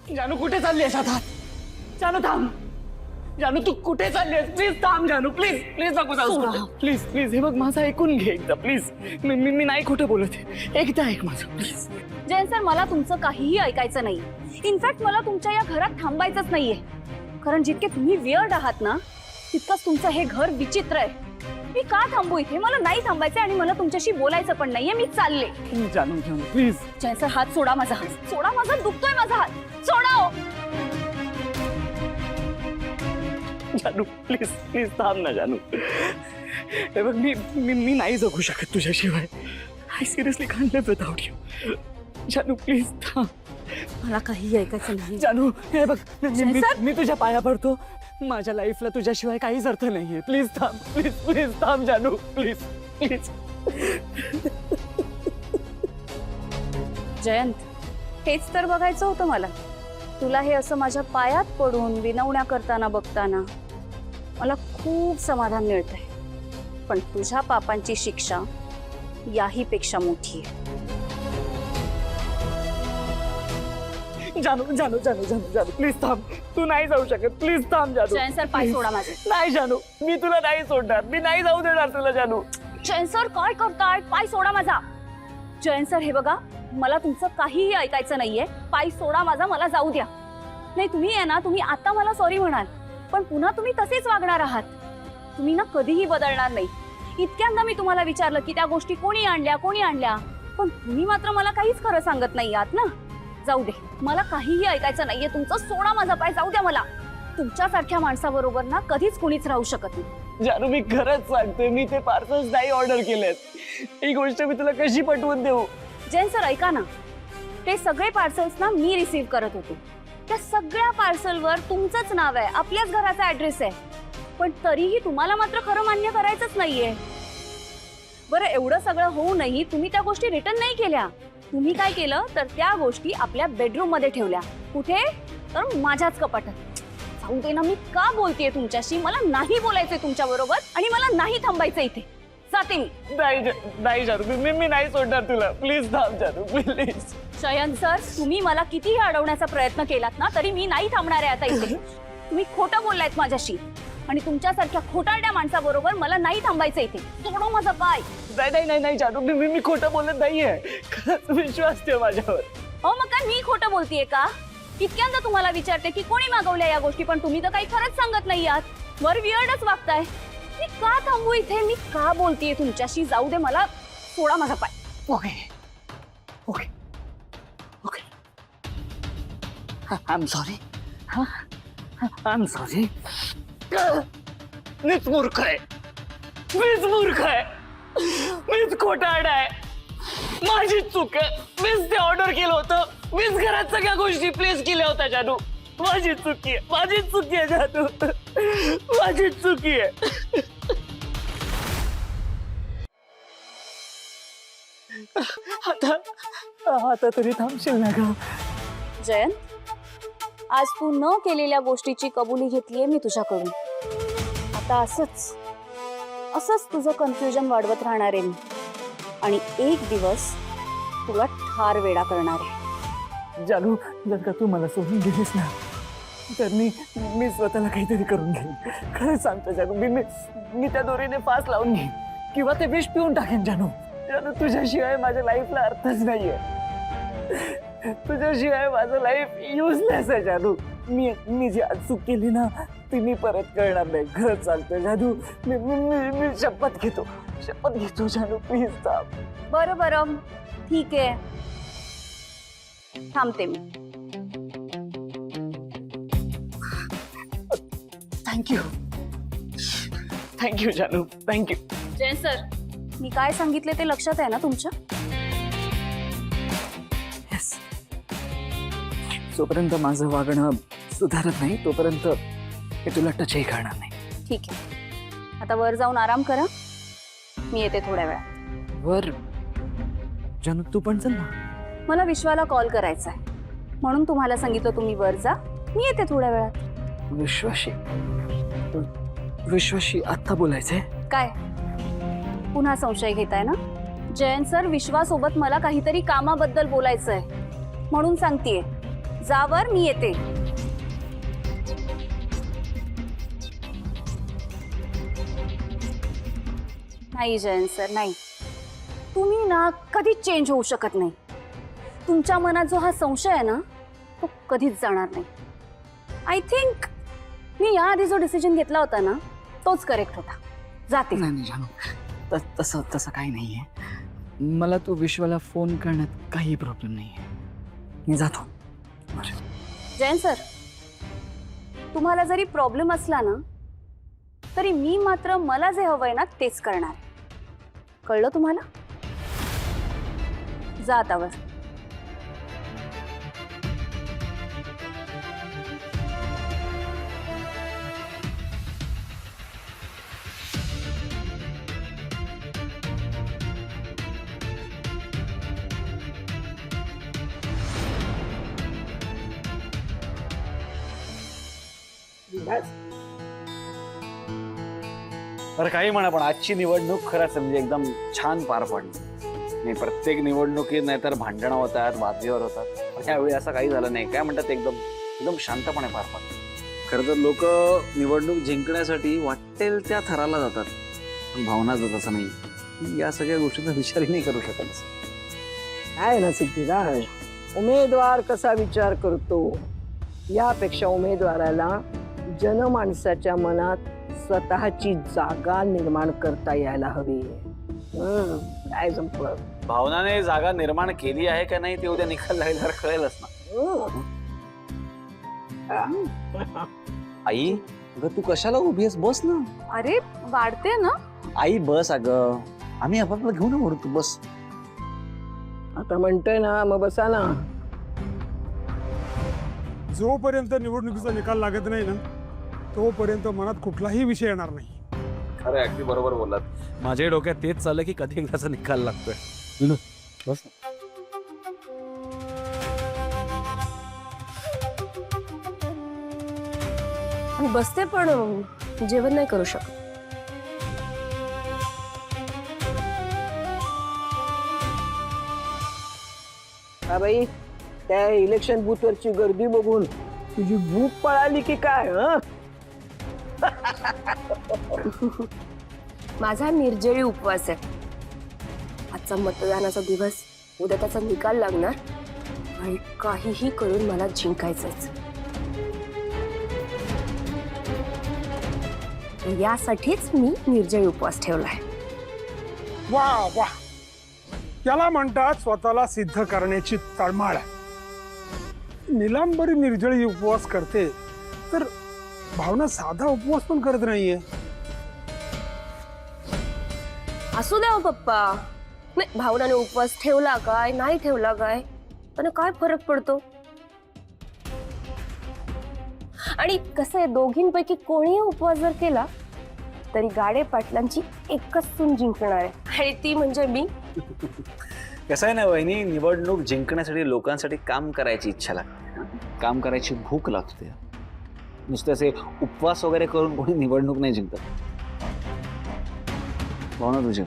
जानू कुठे चालली आहेस आता? जानू थांब. जानू तू कुठे चालली आहेस? प्लीज थांब जानू, प्लीज प्लीज नको जाऊ. प्लीज प्लीज हे बघ माझं ऐकून घे एकदा प्लीज. मी नाही खोटं बोलत आहे, एकदा ऐक माझं प्लीज. जयंत सर, मला तुमचं काहीही ऐकायचं नाही. इनफॅक्ट मला तुमच्या या घरात थांबायचंच नाहीये. कारण जितके तुम्ही वियर्ड आहात ना, तितकंच तुमचं हे घर विचित्र आहे. मी का थांबू इथे? मला नाही थांबायचं आणि मला तुमच्याशी बोलायचं पण नाहीये. मी चालले. जानू जानू प्लीज. जयंत सर, हात सोडा माझा. हात सोडा माझा, दुखतोय माझा हात. सोडा हो. जानू प्लीज प्लीज थांब ना जानू. हे बघ मी नाही जगू शकत तुझ्याशिवाय. I seriously can't live without you. जानू प्लीज थांब. मला काही ऐकायचं नाही. जानू हे बग सर? मी तुझ्या पाया पडतो. माझ्या लाईफला तुझ्याशिवाय काहीच अर्थ नाहीये. प्लीज थांब, प्लीज प्लीज थांब जानू, प्लीज प्लीज. जयंत, हेच तर बघायचं होतं मला. तुला हे असं माझ्या पायात पडून विनवण्या करताना बघताना मला खूप समाधान मिळतंय. पण तुझ्या पापांची शिक्षा याही पेक्षा मोठी आहे. जानू जानू जानू जानू जानू प्लीज थांब. तू नाही जाऊ शकत. प्लीज थांब जानू. जयंत सर, पाय सोडा माझे. नाही जानू, मी तुला नाही सोडणार. मी नाही जाऊ देणार तुला जानू. जयंत सर, काय करताय? पाय सोडा माझा. जयंत सर, हे बघा, मला तुमचं काहीही ऐकायचं नाहीये. पाय सोडा माझा, मला जाऊ द्या. नाही, तुम्ही आहे ना, तुम्ही आता मला सॉरी म्हणाल, पण पुन्हा तुम्ही तसेच वागणार आहात. तुम्ही ना कधीही बदलणार नाही. इतक्यांदा मी तुम्हाला विचारलं की त्या गोष्टी कोणी आणल्या, पण तुम्ही मात्र मला काहीच खरं सांगत नाही आहात ना. जाऊ दे, मला काहीही ऐकायचं नाहीये तुमचं. सोडा माझा पाय, जाऊ द्या मला. तुमच्यासारख्या माणसाबरोबर ना कधीच कुणीच राहू शकत नाही. जानू मी खरंच सांगतोय, मी ते पार्सल्स नाही ऑर्डर केलेत. ही गोष्ट मी तुला कशी पटवून देऊ? जयंत सर, ऐका ना, ते सगळे पार्सल्स ना मी रिसीव्ह करत होते. त्या सगळ्या पार्सलवर तुमचंच नाव आहे, आपल्याच घराचा ऍड्रेस आहे. पण तरीही तुम्हाला मात्र खरं मान्य करायचंच नाहीये. बरं, एवढं सगळं होऊनही तुम्ही त्या गोष्टी रिटर्न नाही केल्या. तुम्ही काय केलं तर त्या गोष्टी आपल्या बेडरूम मध्ये ठेवल्या. कुठे? तर माझ्याच कपाटात. जाऊ दे ना, मी का बोलतेय तुमच्याशी? मला नाही बोलायचंय तुमच्या बरोबर आणि मला नाही थांबायचं इथे. जाते मी. नाही जानू, मी नाही सोडणार तुला. प्लीज थांब जानू, प्लीज. जयंत सर, तुम्ही मला कितीही अडवण्याचा प्रयत्न केलात ना, तरी मी नाही थांबणार आहे आता इथे. तुम्ही खोटं बोललायत माझ्याशी आणि तुमच्यासारख्या खोटारड्या माणसाबरोबर मला नाही थांबायचं इथे. सोडो माझा पाय. नाही जानू, मी खोटं बोलत नाहीये. खरंच विश्वास ठेव माझ्यावर. हो, मग काय मी खोटं बोलतेय का? इतक्यांदा तुम्हाला विचारते की कोणी मागवल्या या गोष्टी, पण तुम्ही तर काही खरंच सांगत नाही आहात. वर वियर्डच वागताय. मी का थांबू इथे? मी का बोलतेय तुमच्याशी? जाऊ दे मला. सोडा माझा पाय. Okay okay okay. I am sorry. I am sorry. मीच मूर्ख आहे. मीच खोटारडा आहे. माझी चूक आहे. मीच ते ऑर्डर केलं होतं. मीच घरात सगळ्या गोष्टी प्लेस केल्या होत्या जानू. माझी चुकी आहे जानू. माझी चुकी आहे. आता तरी थांबशील ना ग? जयंत, आज तू न केलेल्या गोष्टीची कबुली घेतलीये मी तुझ्याकडून. आता असंच तुझं कन्फ्युजन वाढवत राहणार आहे मी आणि एक दिवस तुला ठार वेडा करणार आहे. जानू, जर का तू मला सोडून गेलीस ना, तर मी स्वतःला काहीतरी करून घेईन. खरंच सांगतो जानू, मी त्या दोरीने फास लावून घेईन किंवा ते विष पिऊन टाकेन. जानू तुझ्याशिवाय माझ्या लाईफला अर्थच नाहीये. तुझ्याशिवाय माझं लाईफ युजलेस आहे जानू. मी जी आज चूक केली ना, ती मी परत करणार नाही. खरंच सांगतो जानू. मी शपथ घेतो जानू. प्लीज थांब. बरं, ठीक आहे, थांबते मी. थँक्यू जानू, थँक्यू. जयंत सर, मी काय सांगितले ते लक्षात आहे ना तुमच्या? येस. जोपर्यंत माझं वागणं सुधारत नाही तोपर्यंत मी तुला टचही करणार नाही. ठीक आहे, आता वर जाऊन आराम करा. मी येते थोड्या वेळात. वर? जानू तू पण चल ना. मला विश्वाला कॉल करायचा आहे म्हणून तुम्हाला सांगितलं तुम्ही वर जा. मी येते थोड्या वेळात. विश्वाशी आत्ता बोलायचंय? काय पुन्हा संशय घेताय ना? जयंत सर, विश्वासोबत मला काहीतरी कामाबद्दल बोलायचंय म्हणून सांगतेय. जावर मी येते. नाही जयंत सर, नाही. तुम्ही ना कधीच चेंज होऊ शकत नाही. तुमच्या मनात जो हा संशय आहे ना तो कधीच जाणार नाही. आय थिंक मी याआधी जो डिसिजन घेतला होता ना तोच करेक्ट होता. जाते. नाही नाही जानू, तसं तसं काही नाहीये. मला तो विश्वाला फोन करण्यात काही प्रॉब्लेम नाहीये. मी जातो. जयंत सर, तुम्हाला जरी प्रॉब्लेम असला ना तरी मी मात्र मला जे हवंय ना तेच करणार. कळलं तुम्हाला? जा आतावर. तर काही म्हणा, पण आजची निवडणूक खरंच म्हणजे एकदम छान पार पडली. नाही, प्रत्येक निवडणुकीत नाहीतर भांडणं होतात, वादविवाद होतात, पण यावेळी असं काही झालं नाही. काय म्हणतात, एकदम एकदम शांतपणे पार पडलं. खरं तर लोक निवडणूक जिंकण्यासाठी वाटेल त्या थराला जातात, पण भावनाचं तसं नाही. या सगळ्या गोष्टींचा विचारही नाही करू शकत. आहे ना सिद्धिराज, उमेदवार कसा विचार करतो यापेक्षा उमेदवाराला जनमानसाच्या मनात स्वतःची जागा निर्माण करता यायला हवी. काय संपलं. भावनाने जागा निर्माण केली आहे का नाही ते उद्या निकाल लागल्यावर कळेलच ना. आई, अगं तू कशाला उभी आहेस? बस ना. अरे वाढते ना. आई बस, अगं आम्ही आपापला घेऊ ना म्हणून, तू बस. आता म्हणतोय ना, मग बसा ना. जोपर्यंत निवडणुकीचा निकाल लागत नाही ना तोपर्यंत मनात कुठलाही विषय येणार नाही. खरं, अगदी बरोबर बोललात. माझ्या डोक्यात तेच चाललं की कधी एकदाचा निकाल लागतोय. बस. मी बसते पण जेवण नाही करू शकत. का बाई, त्या इलेक्शन बूथ वरची गर्दी बघून तुझी भूक पळाली की काय? माझा निर्जळी उपवास आहे. आजचा मतदानाचा दिवस, उद्या त्याचा निकाल लागणार आणि काहीही करून मला जिंकायचंच. यासाठीच मी निर्जळी उपवास ठेवलाय. वा वा, याला म्हणतात स्वतःला सिद्ध करण्याची तळमळ. निलांबरी निर्जळी उपवास करते तर भावना साधा उपवास पण करत नाहीये. असू द्या हो पप्पा. नाही, भावनाने उपवास ठेवला काय नाही ठेवला काय पण काय फरक पडतो. आणि कसं आहे, दोघींपैकी कोणीही उपवास जर केला तरी गाडे पाटलांची एकच सून जिंकणार आहे आणि ती म्हणजे मी. कसं आहे ना वहिनी, निवडणूक जिंकण्यासाठी लोकांसाठी काम करायची इच्छा लागते, काम करायची भूक लागते. नुसते असे उपवास वगैरे करून कोणी निवडणूक नाही जिंकत. भावना तुझ्या